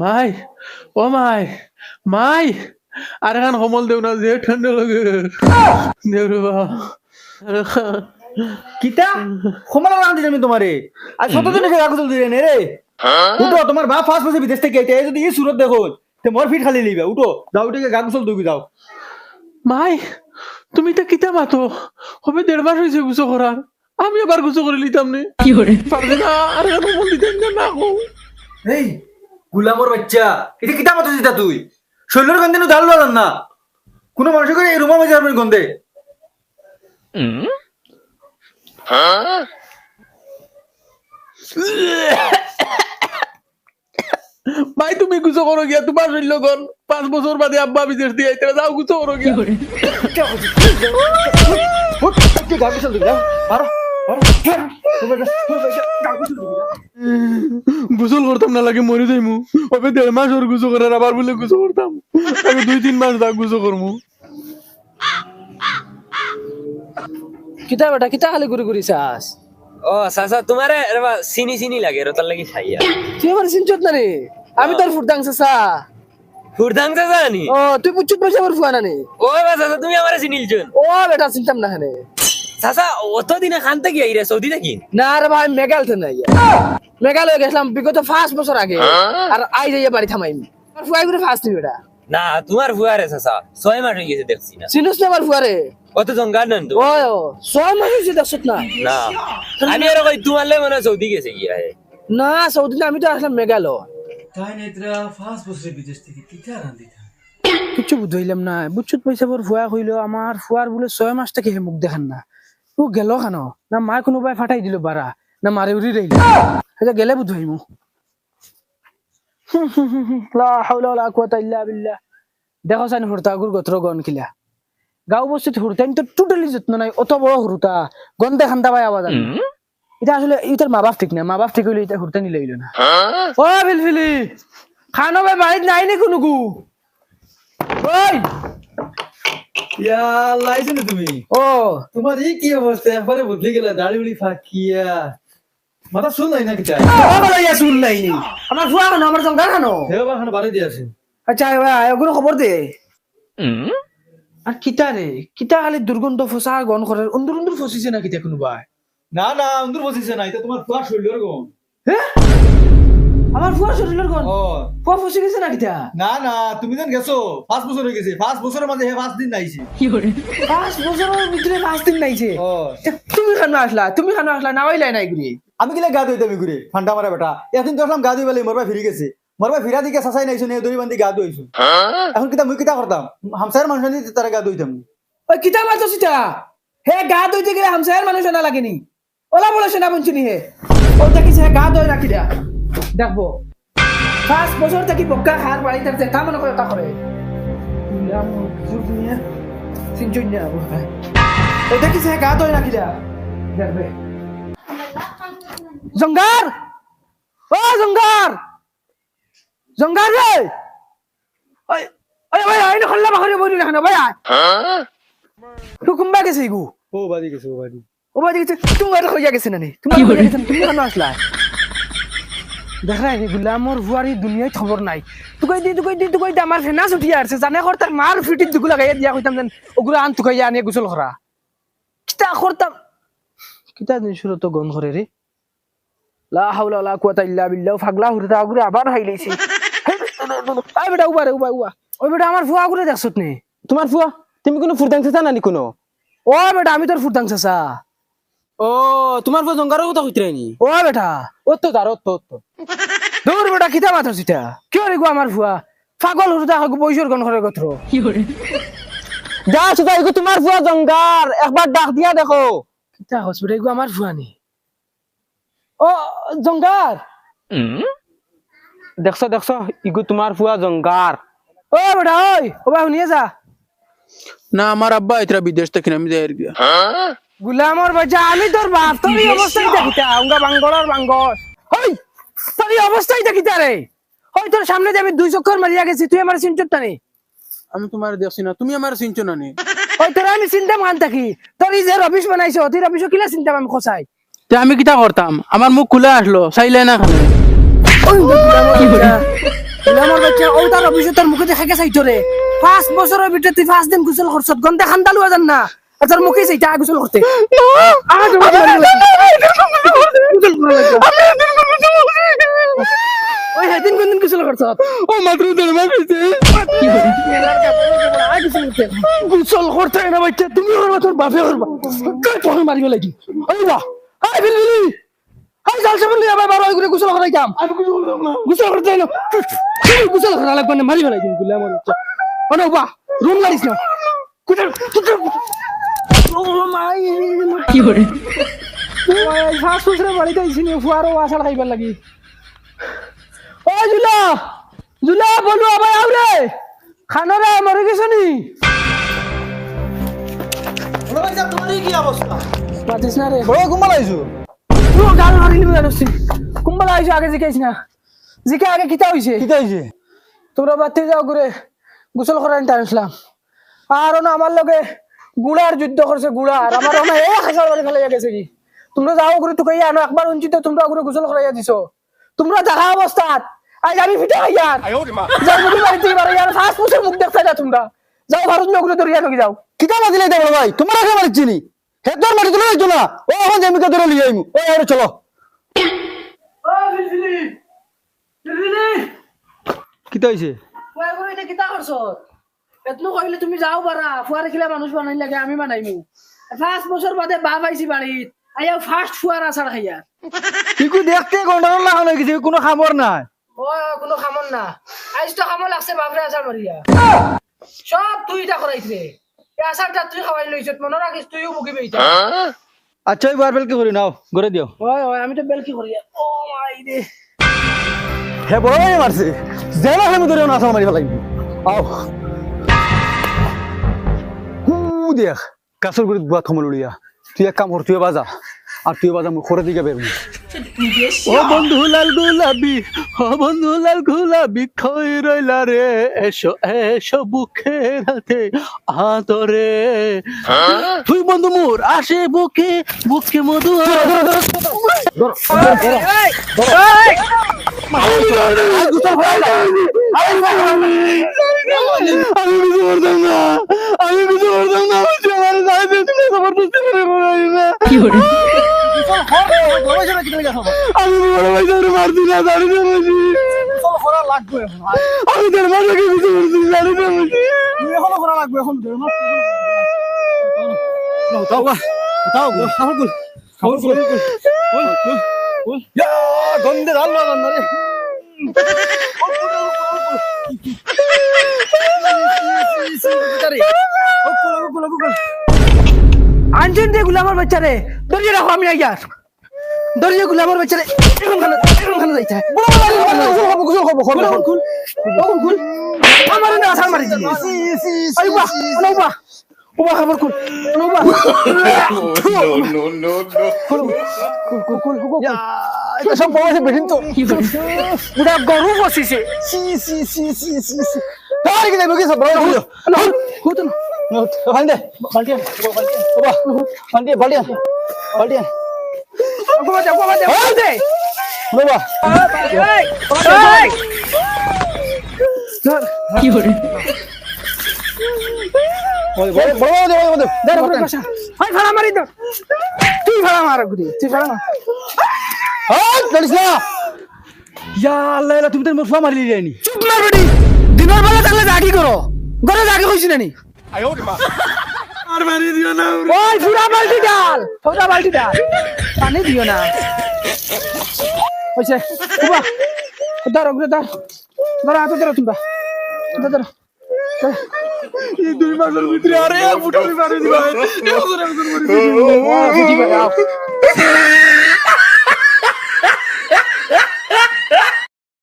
মাই ও মাই মাই আর এখন সমল দেও না যে ঠান্ডা লাগে দেও রে বা কিতা ক্ষমা লাগাম দিছি আমি তোমারে আজ 17 দিন থেকে কাগজ দিলে নে রে উঠো তোমার বাপ ফার্স্ট বসে বিদেশ থেকে আইতে যদি এই সুরত দেখো তে মোর ফিট খালি লইবা উঠো যাও উঠে কাগজ দুবি যাও মাই তুমি তো কিতা মাতো হবে 1.5 মাস হয়েছে গুছো করার আমি আবার গুছো করে লিতাম নে কি করে পারবে না আর এখন সমল দিতেন না গো এই গুলামর বাচ্চা এটা কিতা মত দিতা তুই শৈলের গন্ধে নু ডাল বাজান না কোন মানুষ করে এই রুমা মধ্যে যাবেন গন্ধে মাই তুমি গুছো করো গিয়া তোমার শৈল গন 5 বছর বাদে আব্বা বিদেশ দিয়ে আইতে যাও গুছো করো গিয়া কাগজ দুবি যাও আরো গোসল করতাম না লাগে মরে যাইমু ওবে 1.5 মাস ওর গুছো করার আবার বলে গুছো করতাম আমি 2-3 মাস দাগ গুছো করমু কিতা বেটা কিতা খালি ঘুরি ঘুরি চাস ও সাসা তোমারে চিনি চিনি লাগে রতার লাগি খাইয়া তুই আমার চিনচত না রে আমি তোর ফুরদাং চাচা ফুরদাং চাচা নি ও তুই পুচ্ছুত পয়সা আমার ফুয়া না নে ও বা চাচা তুমি আমারে চিনিলছুন ও বেটা চিনতাম না খানে চাচা অত দিনে খানতে কি আইরা সৌদি নাকি না রে ভাই মেঘাল তো নাই মেঘালয় গেছিলাম বিগত 5 বছর আগে আর আই যাইয়া বাড়ি থামাইম আর ফুয়াই করে ফাস্ট বেটা না তোমার ফুয়ারে চাচা 6 মাস হয়ে গেছে দেখছি না চিনুস না আমার ফুয়ারে অত জঙ্গার নন তো ও 6 মাস হইছে দেখছত না না আমি আর কই তোমার লে মনে সৌদি গেছে কি আহে না সৌদি না আমি তো আসলাম মেঘালয় তাই নেত্রা ফার্স্ট বসে বিদেশ থেকে কিতা রান্দিতা কিছু বুঝাইলাম না বুঝছুত পয়সা পর ফুয়া কইলো আমার ফুয়ার বলে 6 মাস থেকে মুখ দেখান না ও গেল কেন না মা কোনোবাই ফাটাই দিল বারা না মারে উড়ি রইল এটা গেলে বুঝাইমু লা হাওলা ওয়ালা কুওয়াতা ইল্লা বিল্লাহ দেখো সাইন হুরতা গুর গোত্র গন কিলা গাঁও বস্তিত হুরতাইন তো টোটালি যত্ন নাই অত বড় হুরতা গন্ধে খান্দা পাই আওয়াজ এটা আসলে ইতার মা বাপ ঠিক না মা বাপ ঠিক হইলে এটা হুরতা নি লইল না ও ফিলফিলি খানো ভাই বাড়িতে নাই নি কোনো গু ওই ইয়া লাইছো না তুমি ও তোমার এই কি অবস্থা একবারে বদলে গেল দাড়ি উড়ি ফাকিয়া মাথা শুন নাই না কিতা ইয়া শুন নাই আমার ফুয়া খানো আমার জঙ্গা খানো হেও বা খান বাড়ি দিয়ে আছে আচ্ছা ভাই ওগুলো খবর দে আর কিতা রে কিতা খালি দুর্গন্ধ ফসা গন করে উন্দুর উন্দুর ফসিছে না কিতা কোনোবা না না অন্দর বসিছে না এটা তোমার ফুয়া শৈলের গম হ্যাঁ আমার ফুয়া শরীরের গন ও ফুয়া ফসি গেছে না কিতা না না তুমি যেন গেছো 5 বছর হয়ে গেছে 5 বছরের মাঝে 5 দিন নাইছে 5 বছরের ভিতরে 5 দিন নাইছে ও তুমি খানো আসলা না হইলাই নাই গুরি আমি কিলা গা ধুইতে আমি ঘুরে ঠান্ডা মারা বেটা এখন তো আসলাম গা ধুই বলে মরবা ফিরে গেছে মরবা ফিরা দিকে সাসাই নাইছো নে দড়ি বান্ধি গা ধুইছো এখন কিতা মুই কিতা করতাম হামসার মানুষ নি তারা গা ধুইতাম ওই কিতা মারতো সিতা হে গা ধুইতে গেলে হামসায়ের মানুষ না লাগেনি ওলা বলেছে না বঞ্চনি হে ও দেখিছে গা ধুই রাখি দা দেখবো 5 বছর থেকে বক্কা হার বাড়ি থাকতে তা মনে করে তা করে সিনজুনিয়া ভাই ও দেখিছে গা ধুই রাখি দা দেখবে জঙ্গার ও জঙ্গার জঙ্গার রে ওই ওই ভাই আইন খল্লা বাখরে বইনি রাখনা ভাই হুকুম বা গেছে গু ও বাড়ি গেছে ও বাড়ি ও বাড়ি গেছে তুমি এটা হইয়া গেছে না নি তুমি কেন আসলা দেখ রে গুলামর বুয়ারি দুনিয়ায় খবর নাই তুই আমার ফেনাস উঠি আসছে জানে কর তার মার ফিটি দুগু লাগাইয়া দিয়া কইতাম জান ওগুলো আন তুকাইয়া আনিয়ে গোসল করা কিতা করতাম কিতা জিনিসের তো গন করে রে লা হাওলা ওয়ালা কুওয়াতা ইল্লা বিল্লাহ ফাগলা হুরতা আগুরে আবার হাইলাইছে আই বেটা উবা ওই বেটা আমার ফুয়া আগুরে দেখছত নি তোমার ফুয়া তুমি কোনো ফুরদাং চাচা নানি কোনো ও বেটা আমি তোর ফুরদাং চাচা ও তোমার ফুয়া জঙ্গারও কথা কইতে রাইনি ও বেটা ও তো দাঁড়ো তো দূর বেটা কিতা মাথা সিটা কি রে গো আমার ফুয়া পাগল হুরতা হাগু বইসর গন করে গত্র কি করে যা সুদা এগো তোমার ফুয়া জঙ্গার একবার ডাক দিয়া দেখো কিতা হসপিটাল গো আমার ফুয়া নি ও জঙ্গার দেখছো ইগো তোমার ফুয়া জঙ্গার ও বেটা ওই ও বা শুনিয়ে যা না আমার আব্বা ইতরা বিদেশ থেকে আমি যাই গিয়া গুলামর বাচ্চা আমি তোর বাপ তোর এই অবস্থায় দেখিতা উঙ্গা বাঙ্গলার বাঙ্গল ওই তোর এই অবস্থায় দেখিতা রে ওই তোর সামনে যে আমি 2 চক্কর মারিয়া গেছি তুই আমার চিনচত না নি আমি তোমার দেখছি না তুমি আমার চিনছো না নি ওই তোর আমি চিন্তা মান থাকি তোর এই যে রবিশ বানাইছো তুই রবিশ কিলা চিন্তা আমি খসাই তে আমি কিটা করতাম আমার মুখ খুলে আসলো চাইলে না খানে আমার বাচ্চা ও তার অফিসে তোর মুখে দেখা গেছে তোরে 5 বছরের ভিতরে তুই 5 দিন গোসল করছত গন্ধে খান্দালু আজান না আর তোর মুখে সেইটা গোসল করতে ওই হেদিন কোন দিন গোসল করছত ও মাত্র দেড় মাস হয়েছে গোসল করতে না বাচ্চা তুমি করবা তোর বাপে করবা তোকে মারিব লাগি ওই বাহ আই বিলি আই জাল সামনে লিয়া বাবা ওই করে গোসল করাই কাম আমি কিছু করতাম না গোসল করতে না তুই গোসল করা লাগবে না মারিব লাগি গুলা আমার বাচ্চা ওনা বাহ রুম মারিস না কুটার কুটার ও মাই কি করে ওই ফাস ফুসরে বাড়িতে আইছিনি ফুয়ারো আসার খাইবার লাগি ও জুলা জুলা বলু আবাই আউলে খানারে মরে গেছনি বড় ভাই সাহেব তোমার কি অবস্থা পাতিস না রে বড় ঘুমাল আইছো তুই গাল মারিলি জানোস কুম্বালা আইছো আগে জিকাইছ না জিকে আগে কিতা হইছে কি হইছে তোমরা বাতি যাও ঘুরে গোসল করার টাইম আসলাম আর না আমার লগে গুড়ার যুদ্ধ করছে গুড়ার আমার না এই হাজার বারে ফেলে গেছে কি তোমরা যাও ঘুরে তো কইয়া আনো একবার উঞ্চিত তোমরা ঘুরে গোসল করাইয়া দিছো তোমরা দেখা অবস্থাত আজ আমি ফিটা হইয়ার যাও ঘুরে বাড়ি থেকে বাড়ি আর ফাস্ট ফুসের মুখ দেখতে যা তোমরা যাও ভারত নগরে দরিয়া নগি যাও কিতা মাতিলে দে বড় ভাই তোমার আগে মারিছি নি হেতর মাটি তুলে যাইতো না ও এখন জমিকে ধরে লিয়ে আইমু ও আরে চলো ও বিলবিলি বিলবিলি কিতা হইছে ফুয়ার করে এটা কিতা করছ এতলো কইলে তুমি যাও পারা ফুয়ার খিলা মানুষ বানাই লাগে আমি বানাইমু 5 বছর বাদে বাপ আইছি বাড়িত আইয়া ফার্স্ট ফুয়ার আছার খাইয়া ইকু দেখতে গন্ডগোল না হয়ে গেছে কোনো খবর নাই ও কোনো খামন না আইজ তো খামন লাগছে বাপরে আছার মারিয়া সব তুই এটা করাইছে এই আছারটা তুই খাওয়াই লইছত মনে রাখিস তুইও মুখি বেইতা আচ্ছা এবার বেলকে করি নাও ঘরে দিও ওই ওই আমি তো বেলকি করিয়া ও মাই রে হে বড় ভাই মারছে জেলা হেমু ধরে না আসল মারি ফেলাইবি আও হু দেখ কাসর করে বুয়া থমল উড়িয়া তুই এক কাম কর তুই বাজা আর তুই বাজা মুখ করে দিকে বেরবি ও বন্ধু লাল গোলাপি ও বন্ধু লাল গোলাপি খই রইলা রে এসো এসো বুকের হাতে আদরে তুই বন্ধু মোর আসে বুকে বুকে মধু আমি কিছু করতাম না আমি কিছু করতাম না আমার যাইতে তুমি জবরদস্তি করে করাই না আমি বড় ভাই ধরে মারছি না জানি না বুঝি আমি তোর মাথাকে কিছু করছি জানি না বুঝি গন্ধে ঢাল রে আনছেন যে গুলামার বাচ্চারে দরিয়া রাখো আমি আইয়ার দরিয়া গুলামার বাচ্চারে এখন খানা যাইতে আমার না আসার মারি আই বাহ নৌবা ওবা খবর কুল নৌবা এটা সব বড় বেঠিন তো পুরা গরু বসিছে তার কি যাইব কি সব বড় হলো হতো না ওখান দে বালতি বাবা বালতি বালতি বালতি বাবা যা দে বাবা কি করে বড় বড় দে দাঁড়া করে বসা হাই ফাড়া মারি দাও তুই ফাড়া মার গুদি তুই ফাড়া মার হাই লড়িস না ইয়া আল্লাহ এলা তুমি তো মোর ফুয়া মারি যায়নি চুপ মার বেটি দিনের বেলা তাহলে জাগি করো ঘরে জাগি কইছি না নি আর মারি দিও না ওই ফুরা বালতি ডাল পানি দিও না ওইছে বাবা দাঁড়া ঘুরে দাঁড়া হাতে ধরো তোমরা দাঁড়া এই 2 মাসের ভিতরে আরে এক ফুটা মারি দিবা